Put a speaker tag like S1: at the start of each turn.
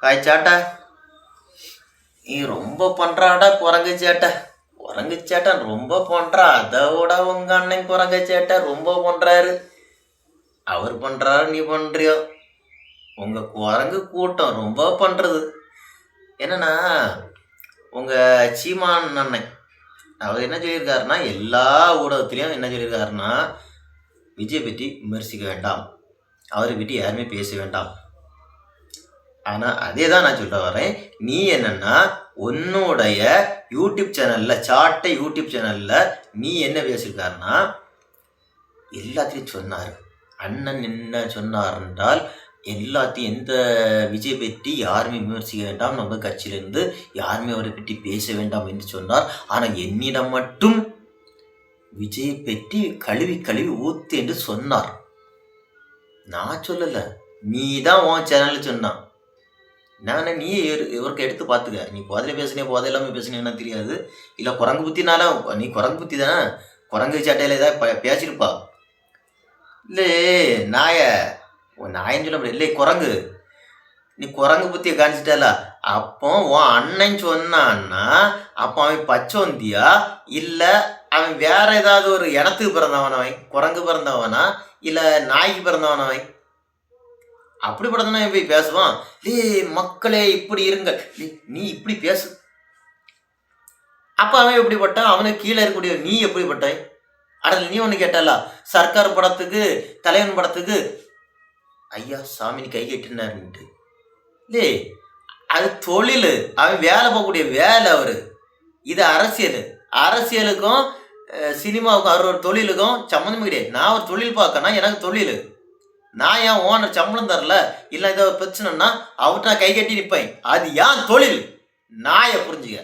S1: Hi சேட்டா, நீ ரொம்ப பண்றாடா குரங்கு சேட்டை. குரங்கு சேட்டை ரொம்ப பண்றா. அதை விட உங்க அண்ணன் குரங்கு சேட்டை ரொம்ப பண்றாரு. அவர் பண்றாரு, நீ பண்றியோ? உங்க குரங்கு கூட்டம் ரொம்ப பண்றது என்னன்னா, உங்க சீமான் அண்ணன் அவர் என்ன சொல்லியிருக்காருன்னா, எல்லா ஊடகத்திலையும் என்ன சொல்லியிருக்காருன்னா, விஜய் பற்றி விமர்சிக்க வேண்டாம், அவரை பற்றி யாருமே பேச வேண்டாம். ஆனால் அதே தான் நான் சொல்ல வரேன். நீ என்னன்னா உன்னுடைய யூடியூப் சேனலில் சாட்டை யூடியூப் சேனலில் நீ என்ன பேசியிருக்காருன்னா, எல்லாத்தையும் சொன்னார். அண்ணன் என்ன சொன்னார் என்றால், எல்லாத்தையும் எந்த விஜய் பற்றி யாருமே விமர்சிக்க வேண்டாம், நம்ம கட்சியிலிருந்து யாருமே அவரை பற்றி பேச வேண்டாம் என்று சொன்னார். ஆனால் என்னிடம் மட்டும் விஜய் பற்றி கழுவி கழுவி ஊத்து என்று சொன்னார். நான் சொல்லலை, நீ தான் உன் சேனலில் சொன்னான். நான் நீ இவருக்கு எடுத்து பார்த்துக்க. நீ போதையில் பேசுனே, போதை இல்லாமல் பேசுனேன்னா தெரியாது. இல்லை குரங்கு புத்தினால, நீ குரங்கு புத்தி தானே, குரங்கு சட்டையில் ஏதாவது பேசியிருப்பா. இல்லை நாயன்னு சொல்ல முடியாது. இல்லை குரங்கு, நீ குரங்கு புத்தியை காணிச்சிட்டால. அப்போ உன் அண்ணன் சொன்னான்னா அப்போ அவன் பச்சோந்தியா, இல்லை அவன் வேற ஏதாவது ஒரு இனத்துக்கு பிறந்தவனவன், குரங்கு பிறந்தவனா இல்லை நாய்க்கு பிறந்தவனவன்? அப்படிப்பட்டதுனா போய் பேசுவான். மக்களே இப்படி இருங்க, நீ இப்படி பேசு. அப்ப அவன் எப்படிப்பட்டான்? அவனுக்கு கீழே இருக்கக்கூடிய நீ எப்படிப்பட்டாய்? அடுத்து நீ ஒன்று கேட்டால, சர்க்கார் படத்துக்கு தலைவன் படத்துக்கு ஐயா சாமி கை கட்டினாருன்ட்டு. இல்லே, அது தொழில், அவன் வேலை போகக்கூடிய வேலை அவரு. இது அரசியல். அரசியலுக்கும் சினிமாவுக்கும் அவர் ஒரு தொழிலுக்கும் சம்மந்தமே கிடையாது. நான் ஒரு தொழில் பார்க்கணும், எனக்கு தொழில். நான் ஏன் ஓனர் சம்பளம் தரல, இல்லை ஏதோ பிரச்சனைன்னா அவர்கிட்ட நான் கை கட்டி நிற்பேன். அது ஏன் தொழில், நாயை புரிஞ்சுக்க.